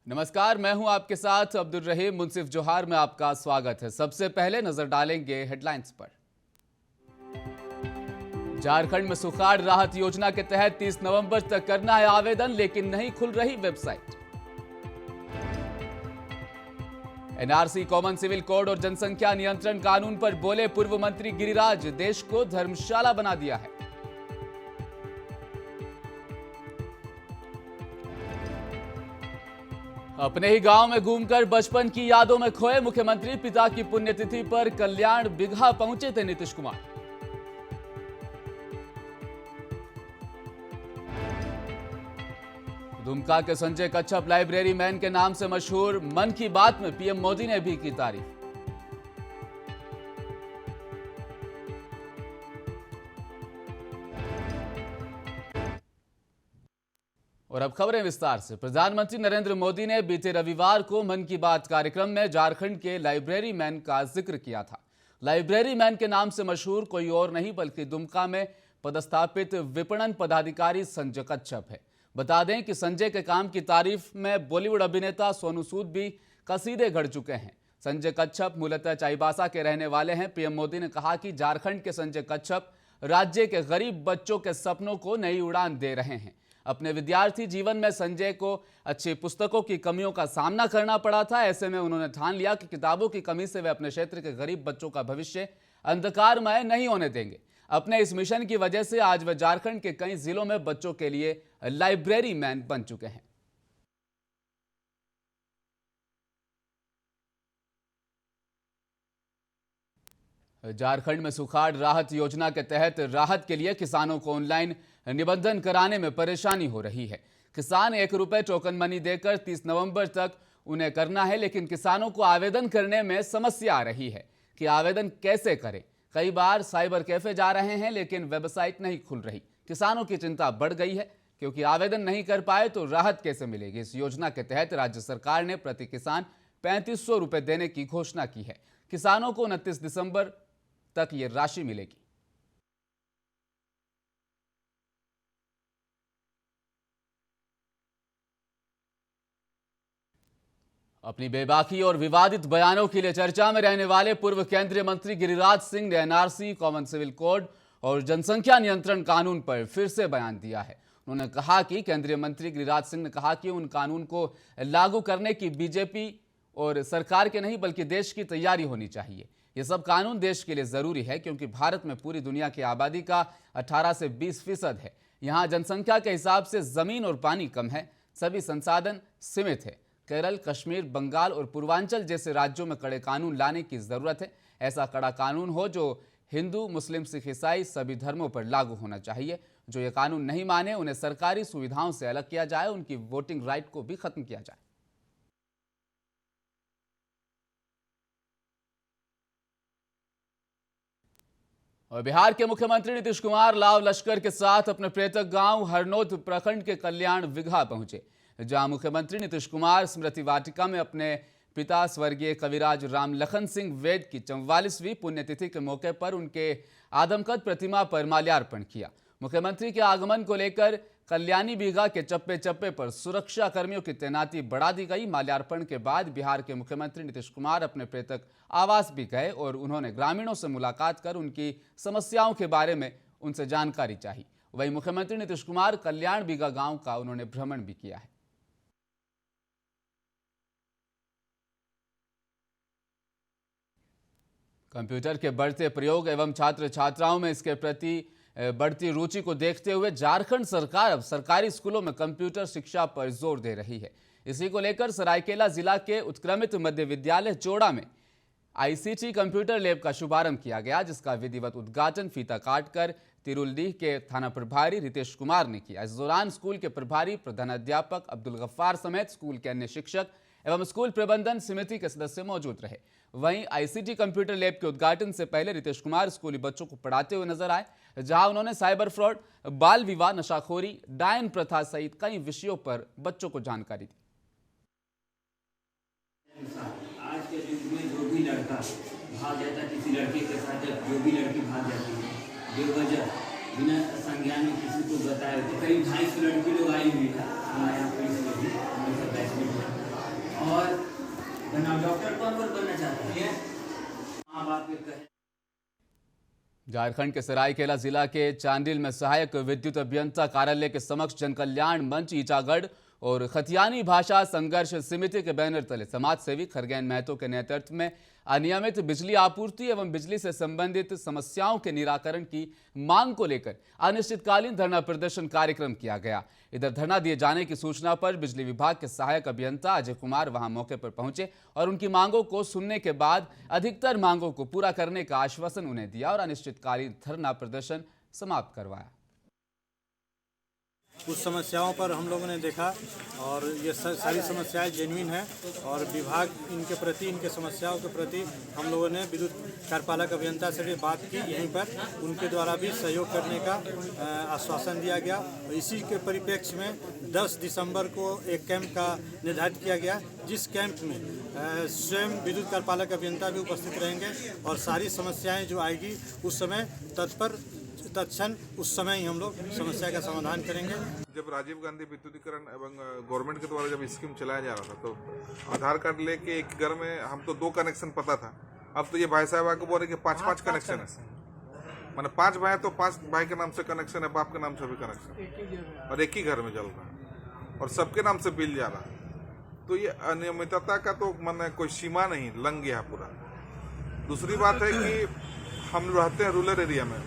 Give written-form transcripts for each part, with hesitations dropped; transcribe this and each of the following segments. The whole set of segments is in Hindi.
नमस्कार, मैं हूं आपके साथ अब्दुल रहीम मुंसिफ जोहार में आपका स्वागत है। सबसे पहले नजर डालेंगे हेडलाइंस पर। झारखंड में सुखाड़ राहत योजना के तहत 30 नवंबर तक करना है आवेदन, लेकिन नहीं खुल रही website. NRC, common civil code और जनसंख्या नियंत्रण कानून पर बोले पूर्व मंत्री गिरिराज, देश को धर्मशाला बना दिया है। अपने ही गांव में घूमकर बचपन की यादों में खोए मुख्यमंत्री, पिता की पुण्यतिथि पर कल्याण बिघा पहुंचे थे नीतीश कुमार। दुमका के संजय कच्छप लाइब्रेरी मैन के नाम से मशहूर, मन की बात में पीएम मोदी ने भी की तारीफ। और अब खबरें विस्तार से। प्रधानमंत्री नरेंद्र मोदी ने बीते रविवार को मन की बात कार्यक्रम में झारखंड के लाइब्रेरी मैन का जिक्र किया था। लाइब्रेरी मैन के नाम से मशहूर कोई और नहीं बल्कि दुमका में पदस्थापित विपणन पदाधिकारी संजय कच्छप है। बता दें कि संजय के काम की तारीफ में बॉलीवुड अभिनेता सोनू सूद भी कसीदे गढ़ चुके हैं। संजय कच्छप मूलतः चाईबासा के रहने वाले हैं। पीएम मोदी ने कहा कि झारखंड के संजय कच्छप राज्य के गरीब बच्चों के सपनों को नई उड़ान दे रहे हैं। अपने विद्यार्थी जीवन में संजय को अच्छी पुस्तकों की कमियों का सामना करना पड़ा था। ऐसे में उन्होंने ठान लिया कि किताबों की कमी से वे अपने क्षेत्र के गरीब बच्चों का भविष्य अंधकारमय नहीं होने देंगे। अपने इस मिशन की वजह से आज वे झारखंड के कई जिलों में बच्चों के लिए लाइब्रेरी मैन बन चुके हैं। झारखंड में सुखाड़ राहत योजना के तहत राहत के लिए किसानों को ऑनलाइन निबंधन कराने में परेशानी हो रही है। किसान ₹1 टोकन मनी देकर 30 नवंबर तक उन्हें करना है, लेकिन किसानों को आवेदन करने में समस्या आ रही है कि आवेदन कैसे करें। कई बार साइबर कैफे जा रहे हैं, लेकिन वेबसाइट नहीं खुल रही। किसानों की चिंता बढ़ गई है क्योंकि आवेदन नहीं कर पाए तो राहत कैसे मिलेगी। इस योजना के तहत राज्य सरकार ने प्रति किसान ₹3500 देने की घोषणा की है। किसानों को 29 दिसंबर तक ये राशि मिलेगी। अपनी बेबाकी और विवादित बयानों के लिए चर्चा में रहने वाले पूर्व केंद्रीय मंत्री गिरिराज सिंह ने एनआरसी, कॉमन सिविल कोड और जनसंख्या नियंत्रण कानून पर फिर से बयान दिया है। उन्होंने कहा कि केंद्रीय मंत्री गिरिराज सिंह ने कहा कि उन कानून को लागू करने की बीजेपी और सरकार के नहीं बल्कि देश की तैयारी होनी चाहिए। ये सब कानून देश के लिए जरूरी है क्योंकि भारत में पूरी दुनिया की आबादी का 18 से 20% है। यहाँ जनसंख्या के हिसाब से जमीन और पानी कम है, सभी संसाधन सीमित है। केरल, कश्मीर, बंगाल और पूर्वांचल जैसे राज्यों में कड़े कानून लाने की जरूरत है। ऐसा कड़ा कानून हो जो हिंदू, मुस्लिम, सिख, ईसाई सभी धर्मों पर लागू होना चाहिए। जो ये कानून नहीं माने उन्हें सरकारी सुविधाओं से अलग किया जाए, उनकी वोटिंग राइट को भी खत्म किया जाए। और बिहार के मुख्यमंत्री नीतीश कुमार लाव लश्कर के साथ अपने पैतृक गांव हरनौत प्रखंड के कल्याण बिघा पहुंचे, जहां मुख्यमंत्री नीतीश कुमार स्मृति वाटिका में अपने पिता स्वर्गीय कविराज राम लखन सिंह वैद की 44वीं पुण्यतिथि के मौके पर उनके आदमकद प्रतिमा पर माल्यार्पण किया। मुख्यमंत्री के आगमन को लेकर कल्याणी बीघा के चप्पे चप्पे पर सुरक्षा कर्मियों की तैनाती बढ़ा दी गई। माल्यार्पण के बाद बिहार के मुख्यमंत्री नीतीश कुमार अपने पैतृक आवास भी गए और उन्होंने ग्रामीणों से मुलाकात कर उनकी समस्याओं के बारे में उनसे जानकारी चाही। वहीं मुख्यमंत्री नीतीश कुमार कल्याण बीघा गांव का उन्होंने भ्रमण भी किया है। कंप्यूटर के बढ़ते प्रयोग एवं छात्र छात्राओं में इसके प्रति बढ़ती रुचि को देखते हुए झारखंड सरकार अब सरकारी स्कूलों में कंप्यूटर शिक्षा पर जोर दे रही है। इसी को लेकर सरायकेला जिला के उत्क्रमित मध्य विद्यालय चोड़ा में आईसीटी कंप्यूटर लैब का शुभारंभ किया गया, जिसका विधिवत उद्घाटन फीता काटकर तिरुलडीह के थाना प्रभारी रितेश कुमार ने किया। इस दौरान स्कूल के प्रभारी प्रधानाध्यापक अब्दुल गफ्फार समेत स्कूल के अन्य शिक्षक एवं स्कूल प्रबंधन समिति के सदस्य मौजूद रहे। वहीं आईसीटी कंप्यूटर लैब के उद्घाटन से पहले रितेश कुमार स्कूली बच्चों को पढ़ाते हुए नजर आए, जहां उन्होंने साइबर फ्रॉड, बाल विवाह, नशाखोरी, डायन प्रथा सहित कई विषयों पर बच्चों को जानकारी दी। आज के युग में जो भी लड़का भाग जाता किसी लड़के के साथ, जो भी लड़की भाग जाती है बेवजह बिना संज्ञान में किसी को बताए, तो करीब 250 लड़की लोग आई हुई है हमारे यहाँ पुलिस में भी। झारखंड के सरायकेला जिला के चांडिल में सहायक विद्युत अभियंता कार्यालय के समक्ष जनकल्याण मंच ईचागढ़ और खतियानी भाषा संघर्ष समिति के बैनर तले समाज सेवी खरगेन महतो के नेतृत्व में अनियमित बिजली आपूर्ति एवं बिजली से संबंधित समस्याओं के निराकरण की मांग को लेकर अनिश्चितकालीन धरना प्रदर्शन कार्यक्रम किया गया। इधर धरना दिए जाने की सूचना पर बिजली विभाग के सहायक अभियंता अजय कुमार वहां मौके पर पहुंचे और उनकी मांगों को सुनने के बाद अधिकतर मांगों को पूरा करने का आश्वासन उन्हें दिया और अनिश्चितकालीन धरना प्रदर्शन समाप्त करवाया। कुछ समस्याओं पर हम लोगों ने देखा और ये सारी समस्याएं जेन्युइन हैं और विभाग इनके प्रति, इनके समस्याओं के प्रति हम लोगों ने विद्युत कार्यपालक अभियंता से भी बात की। यहीं पर उनके द्वारा भी सहयोग करने का आश्वासन दिया गया। इसी के परिप्रेक्ष्य में 10 दिसंबर को एक कैंप का निर्धारित किया गया, जिस कैंप में स्वयं विद्युत कार्यपालक अभियंता भी उपस्थित रहेंगे और सारी समस्याएँ जो आएगी उस समय तत्क्षण उस समय ही हम लोग समस्या का समाधान करेंगे। जब राजीव गांधी विद्युतीकरण एवं गवर्नमेंट के द्वारा जब स्कीम चलाया जा रहा था तो आधार कार्ड लेके एक घर में हम तो 2 कनेक्शन पता था। अब तो ये भाई साहब आके बोल रहे कि 5-5 कनेक्शन है, माने 5 भाई तो 5 भाई के नाम से कनेक्शन है, बाप के नाम से भी कनेक्शन और एक ही घर में चल रहा है और सबके नाम से बिल जा रहा है। तो ये अनियमितता का तो माने कोई सीमा नहीं, लंघ गया पूरा। दूसरी बात है कि हम रहते हैं रूरल एरिया में।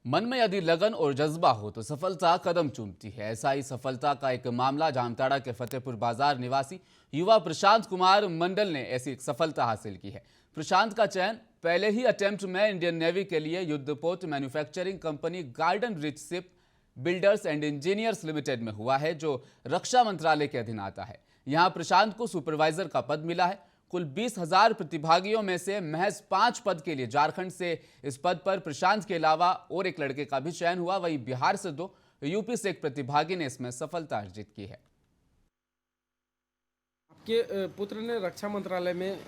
मन में यदि लगन और जज्बा हो तो सफलता कदम चूमती है। ऐसा ही सफलता का एक मामला जामताड़ा के फतेहपुर बाजार निवासी युवा प्रशांत कुमार मंडल ने ऐसी सफलता हासिल की है। प्रशांत का चयन पहले ही अटेम्प्ट में इंडियन नेवी के लिए युद्धपोत manufacturing company garden rich ship builders and engineers limited में हुआ है, जो रक्षा मंत्रालय के अधीन आता है। यहाँ प्रशांत को सुपरवाइजर का पद मिला है। कुल 20,000 प्रतिभागियों में से महज 5 पद के लिए झारखंड से इस पद पर प्रशांत के अलावा और एक लड़के का भी चयन हुआ। वहीं बिहार से 2, यूपी से एक प्रतिभागी ने इसमें सफलता अर्जित की है। आपके पुत्र ने रक्षा मंत्रालय में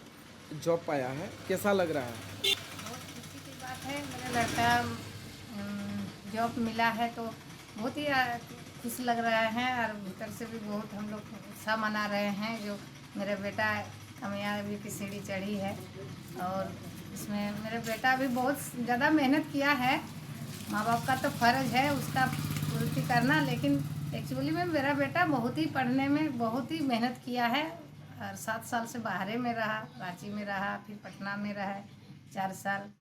जॉब पाया है, कैसा लग रहा है? बहुत खुशी की बात है। मेरा लड़का जॉब मिला है तो बहुत ही खुश लग रहा है और भीतर से भी बहुत हम लोग उत्साह मना रहे हैं। जो मेरा बेटा कामयाबी की सीढ़ी चढ़ी है और इसमें मेरा बेटा भी बहुत ज़्यादा मेहनत किया है। माँ बाप का तो फर्ज है उसका पूर्ति करना, लेकिन एक्चुअली में मेरा बेटा बहुत ही पढ़ने में बहुत ही मेहनत किया है और 7 साल से बाहर में रहा, रांची में रहा, फिर पटना में रहा 4 साल।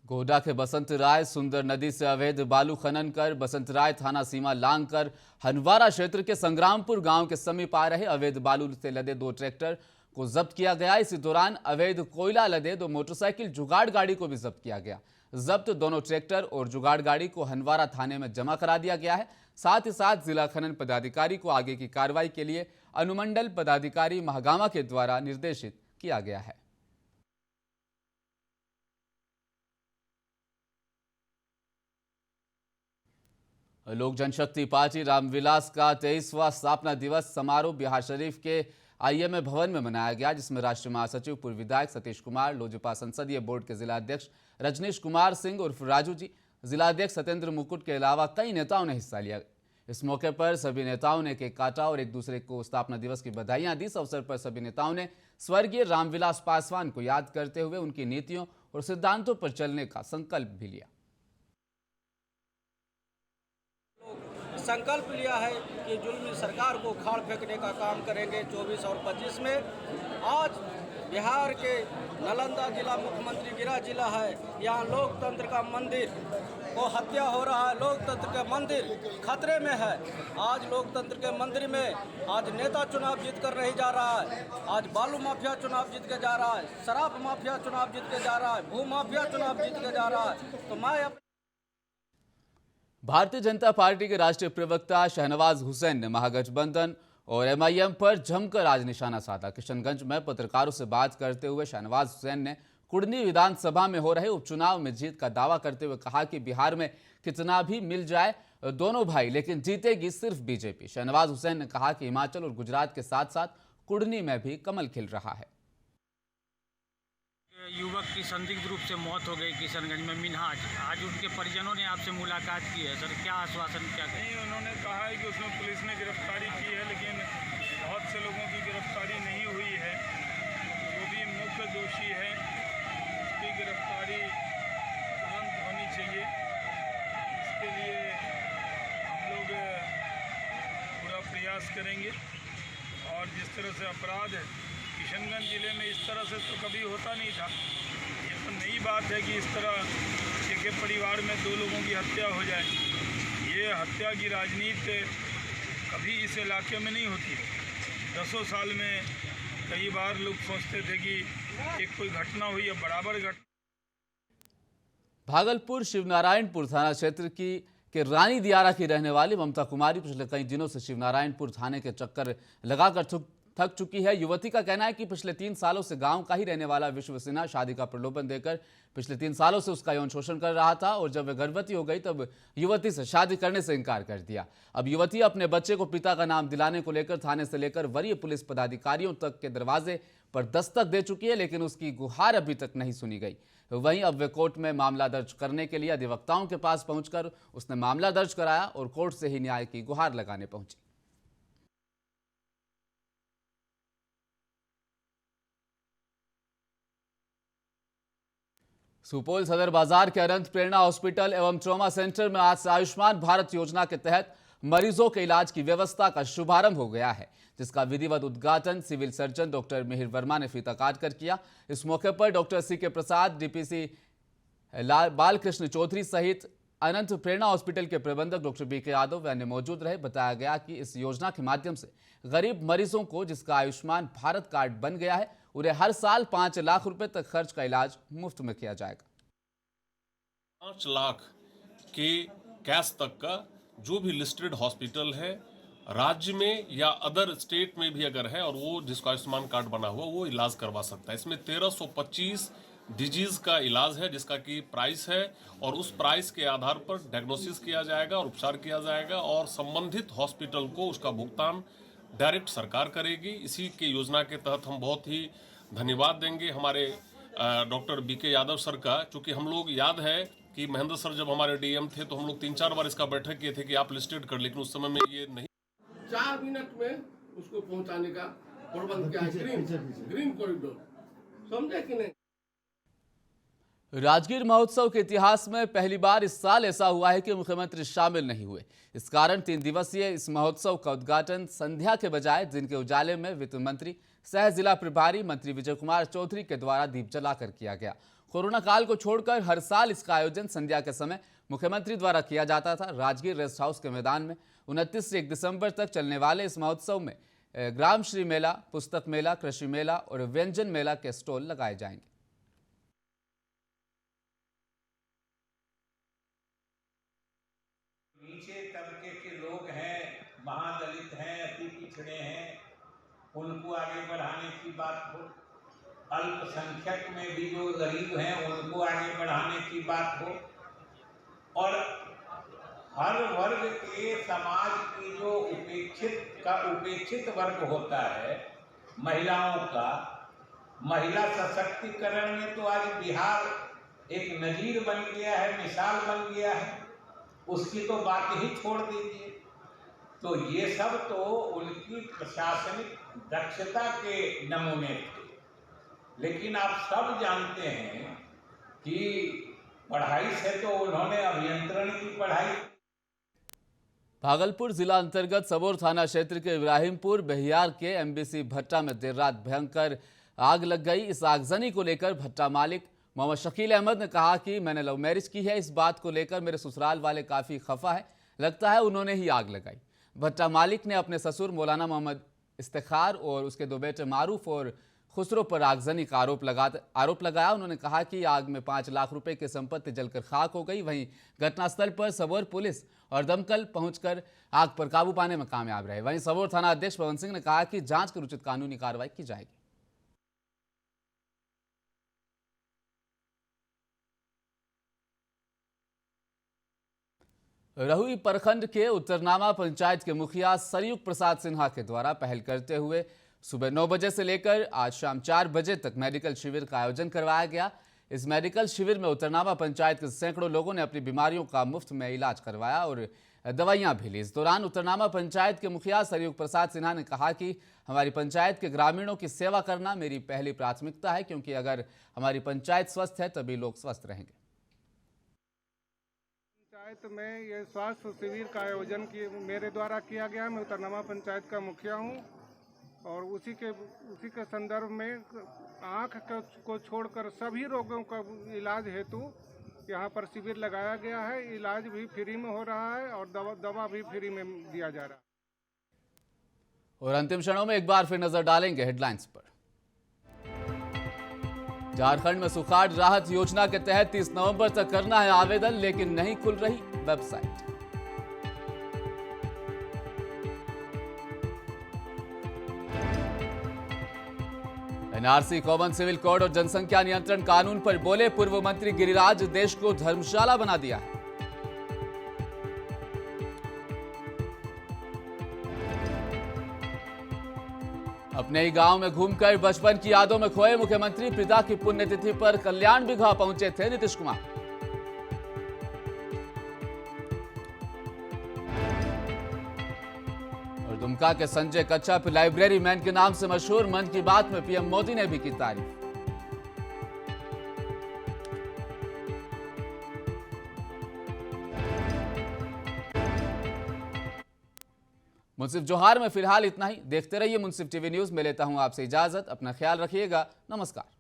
गोड्डा के बसंत राय सुंदर नदी से अवैध बालू खनन कर बसंत राय थाना सीमा लांघ कर हनवारा क्षेत्र के संग्रामपुर गांव के समीप आ रहे अवैध बालू से लदे 2 ट्रैक्टर को जब्त किया गया। इसी दौरान अवैध कोयला लदे 2 मोटरसाइकिल जुगाड़ गाड़ी को भी जब्त किया गया। जब्त दोनों ट्रैक्टर और जुगाड़ गाड़ी को हनवारा थाने में जमा करा दिया गया है। साथ ही साथ जिला खनन पदाधिकारी को आगे की कार्रवाई के लिए अनुमंडल पदाधिकारी महागामा के द्वारा निर्देशित किया गया है। लोक जनशक्ति पार्टी रामविलास का 23वां स्थापना दिवस समारोह बिहार शरीफ के IMA भवन में मनाया गया, जिसमें राष्ट्रीय महासचिव पूर्व विधायक सतीश कुमार, लोजपा संसदीय बोर्ड के जिलाध्यक्ष रजनीश कुमार सिंह उर्फ राजू जी, जिलाध्यक्ष सत्येंद्र मुकुट के अलावा कई नेताओं ने हिस्सा लिया। इस मौके पर सभी नेताओं ने केक काटा और एक दूसरे को स्थापना दिवस की बधाइयां दी। इस अवसर पर सभी नेताओं ने स्वर्गीय रामविलास पासवान को याद करते हुए उनकी नीतियों और सिद्धांतों पर चलने का संकल्प भी लिया। संकल्प लिया है कि जुल्मी सरकार को उखाड़ फेंकने का काम करेंगे 24 और 25 में। आज बिहार के नालंदा जिला मुख्यमंत्री गिरा जिला है, यहाँ लोकतंत्र का मंदिर को हत्या हो रहा है, लोकतंत्र का मंदिर खतरे में है। आज लोकतंत्र के मंदिर में आज नेता चुनाव जीत कर नहीं जा रहा है, आज बालू माफिया चुनाव जीत के जा रहा है, शराब माफिया चुनाव जीत के जा रहा है, भू माफिया चुनाव जीत के जा रहा है। तो मैं भारतीय जनता पार्टी के राष्ट्रीय प्रवक्ता शहनवाज हुसैन ने महागठबंधन और MIM पर जमकर आज निशाना साधा। किशनगंज में पत्रकारों से बात करते हुए शहनवाज हुसैन ने कुड़नी विधानसभा में हो रहे उपचुनाव में जीत का दावा करते हुए कहा कि बिहार में कितना भी मिल जाए दोनों भाई, लेकिन जीतेगी सिर्फ बीजेपी। शहनवाज हुसैन ने कहा कि हिमाचल और गुजरात के साथ साथ कुड़नी में भी कमल खिल रहा है। युवक की संदिग्ध रूप से मौत हो गई किशनगंज में मिनहाज, आज उनके परिजनों ने आपसे मुलाकात की है सर, क्या आश्वासन क्या करें? नहीं, उन्होंने कहा है कि उसमें पुलिस ने गिरफ्तारी की है, लेकिन बहुत से लोगों की गिरफ्तारी नहीं हुई है। जो भी मुख्य दोषी है उसकी गिरफ्तारी तुरंत होनी चाहिए। इसके लिए हम लोग पूरा प्रयास करेंगे। और जिस तरह से अपराध है किशनगंज ज़िले में, इस तरह से तो कभी होता नहीं था। ये तो नई बात है कि इस तरह एक परिवार में 2 लोगों की हत्या हो जाए। ये हत्या की राजनीति कभी इस इलाके में नहीं होती। 10 साल में कई बार लोग सोचते थे कि एक कोई घटना हुई है, बराबर घटना। भागलपुर शिवनारायणपुर थाना क्षेत्र के रानी दियारा की रहने वाली ममता कुमारी पिछले कई दिनों से शिवनारायणपुर थाने के चक्कर लगाकर थक चुकी है। युवती का कहना है कि पिछले 3 सालों से गांव का ही रहने वाला विश्व सिन्हा शादी का प्रलोभन देकर पिछले 3 सालों से उसका यौन शोषण कर रहा था और जब वह गर्भवती हो गई तब युवती से शादी करने से इनकार कर दिया। अब युवती अपने बच्चे को पिता का नाम दिलाने को लेकर थाने से लेकर वरीय पुलिस पदाधिकारियों तक के दरवाजे पर दस्तक दे चुकी है, लेकिन उसकी गुहार अभी तक नहीं सुनी गई। वहीं अब वे कोर्ट में मामला दर्ज करने के लिए अधिवक्ताओं के पास पहुंचकर उसने मामला दर्ज कराया और कोर्ट से ही न्याय की गुहार लगाने पहुंची। सुपौल सदर बाजार के अनंत प्रेरणा हॉस्पिटल एवं ट्रॉमा सेंटर में आज से आयुष्मान भारत योजना के तहत मरीजों के इलाज की व्यवस्था का शुभारंभ हो गया है, जिसका विधिवत उद्घाटन civil surgeon doctor Mihir Verma ने फीता काटकर किया। इस मौके पर doctor CK Prasad, DPC Balkrishna Chaudhary सहित अनंत प्रेरणा हॉस्पिटल के प्रबंधक डॉक्टर BK यादव व अन्य मौजूद रहे। बताया गया कि इस योजना के माध्यम से गरीब मरीजों को जिसका आयुष्मान भारत कार्ड बन गया है, उन्हें हर साल 5 लाख रुपए तक खर्च का इलाज मुफ्त में किया जाएगा। 5 लाख के कैश तक का जो भी लिस्टेड हॉस्पिटल है राज्य में या अदर स्टेट में भी अगर है और वो जिसका आयुष्मान कार्ड बना हुआ वो इलाज करवा सकता है। इसमें 1325 डिजीज का इलाज है जिसका कि प्राइस है और उस प्राइस के आधार पर डायग्नोसिस किया जाएगा और उपचार किया जाएगा और संबंधित हॉस्पिटल को उसका भुगतान डायरेक्ट सरकार करेगी। इसी के योजना के तहत हम बहुत ही धन्यवाद देंगे हमारे डॉक्टर BK यादव सर का, चूँकि हम लोग याद है कि महेंद्र सर जब हमारे DM थे तो हम लोग 3-4 बार इसका बैठक किए थे कि आप लिस्टेड कर, लेकिन उस समय में ये नहीं। 4 मिनट में उसको पहुंचाने का प्रबंध किया है। ग्रीन कॉरिडोर, समझे कि नहीं। राजगीर महोत्सव के इतिहास में पहली बार इस साल ऐसा हुआ है कि मुख्यमंत्री शामिल नहीं हुए। इस कारण 3 दिवसीय इस महोत्सव का उद्घाटन संध्या के बजाय दिन के उजाले में वित्त मंत्री सह जिला प्रभारी मंत्री विजय कुमार चौधरी के द्वारा दीप जलाकर किया गया। कोरोना काल को छोड़कर हर साल इसका आयोजन संध्या के समय मुख्यमंत्री द्वारा किया जाता था। राजगीर रेस्ट हाउस के मैदान में 29 से 1 दिसंबर तक चलने वाले इस महोत्सव में ग्राम श्री मेला, पुस्तक मेला, कृषि मेला और व्यंजन मेला के स्टॉल लगाए जाएंगे। नीचे तबके के लोग हैं, महादलित हैं, अति पिछड़े हैं, उनको आगे बढ़ाने की बात हो। अल्पसंख्यक में भी जो गरीब हैं उनको आगे बढ़ाने की बात हो। और हर वर्ग के समाज की जो उपेक्षित वर्ग होता है महिलाओं का, महिला सशक्तिकरण में तो आज बिहार एक नजीर बन गया है, मिसाल बन गया है। उसकी तो बात ही छोड़ दीजिए। तो ये सब तो उनकी प्रशासनिक दक्षता के नमूने थे। लेकिन आप सब जानते हैं कि पढ़ाई से तो उन्होंने अभियंत्रण की पढ़ाई। भागलपुर जिला अंतर्गत सबौर थाना क्षेत्र के इब्राहिमपुर बहियार के MBC भट्टा में देर रात भयंकर आग लग गई। इस आगजनी को लेकर भट्टा मालिक मोहम्मद शकील अहमद ने कहा कि मैंने लव मैरिज की है, इस बात को लेकर मेरे ससुराल वाले काफ़ी खफा है, लगता है उन्होंने ही आग लगाई। भट्टा मालिक ने अपने ससुर मौलाना मोहम्मद इफ्तिखार और उसके 2 बेटे मारूफ और खुसरो पर आगजनी का आरोप लगाया। उन्होंने कहा कि आग में 5 लाख रुपए की संपत्ति जलकर खाक हो गई। वहीं घटनास्थल पर सबौर पुलिस और दमकल पहुंचकर आग पर काबू पाने में कामयाब रहे। वहीं सबौर थाना अध्यक्ष पवन सिंह ने कहा कि जांच कर उचित कानूनी कार्रवाई की जाएगी। रहुई प्रखंड के उत्तरनामा पंचायत के मुखिया सरयुग प्रसाद सिन्हा के द्वारा पहल करते हुए सुबह 9 बजे से लेकर आज शाम 4 बजे तक मेडिकल शिविर का आयोजन करवाया गया। इस मेडिकल शिविर में उत्तरनामा पंचायत के सैकड़ों लोगों ने अपनी बीमारियों का मुफ्त में इलाज करवाया और दवाइयां भी ली। इस दौरान उत्तरनामा पंचायत के मुखिया सरयुग प्रसाद सिन्हा ने कहा कि हमारी पंचायत के ग्रामीणों की सेवा करना मेरी पहली प्राथमिकता है, क्योंकि अगर हमारी पंचायत स्वस्थ है तभी लोग स्वस्थ रहेंगे। पंचायत में ये स्वास्थ्य शिविर का आयोजन मेरे द्वारा किया गया। मैं उत्तरनामा पंचायत का मुखिया हूँ और उसी के संदर्भ में आँख को छोड़कर सभी रोगों का इलाज हेतु यहाँ पर शिविर लगाया गया है। इलाज भी फ्री में हो रहा है और दवा भी फ्री में दिया जा रहा है। और अंतिम क्षणों में एक बार फिर नजर डालेंगे हेडलाइंस पर। झारखंड में सुखाड़ राहत योजना के तहत 30 नवंबर तक करना है आवेदन, लेकिन नहीं खुल रही website. NRC, common civil code और जनसंख्या नियंत्रण कानून पर बोले पूर्व मंत्री गिरिराज, देश को धर्मशाला बना दिया है। अपने ही गांव में घूमकर बचपन की यादों में खोए मुख्यमंत्री, पिता की पुण्यतिथि पर कल्याण बिघा पहुंचे थे नीतीश कुमार। और दुमका के संजय कच्छप लाइब्रेरी मैन के नाम से मशहूर, मन की बात में पीएम मोदी ने भी की तारीफ। मुंसिफ जोहार में फिलहाल इतना ही। देखते रहिए मुंसिफ टीवी न्यूज। मैं लेता हूं आपसे इजाजत। अपना ख्याल रखिएगा। नमस्कार।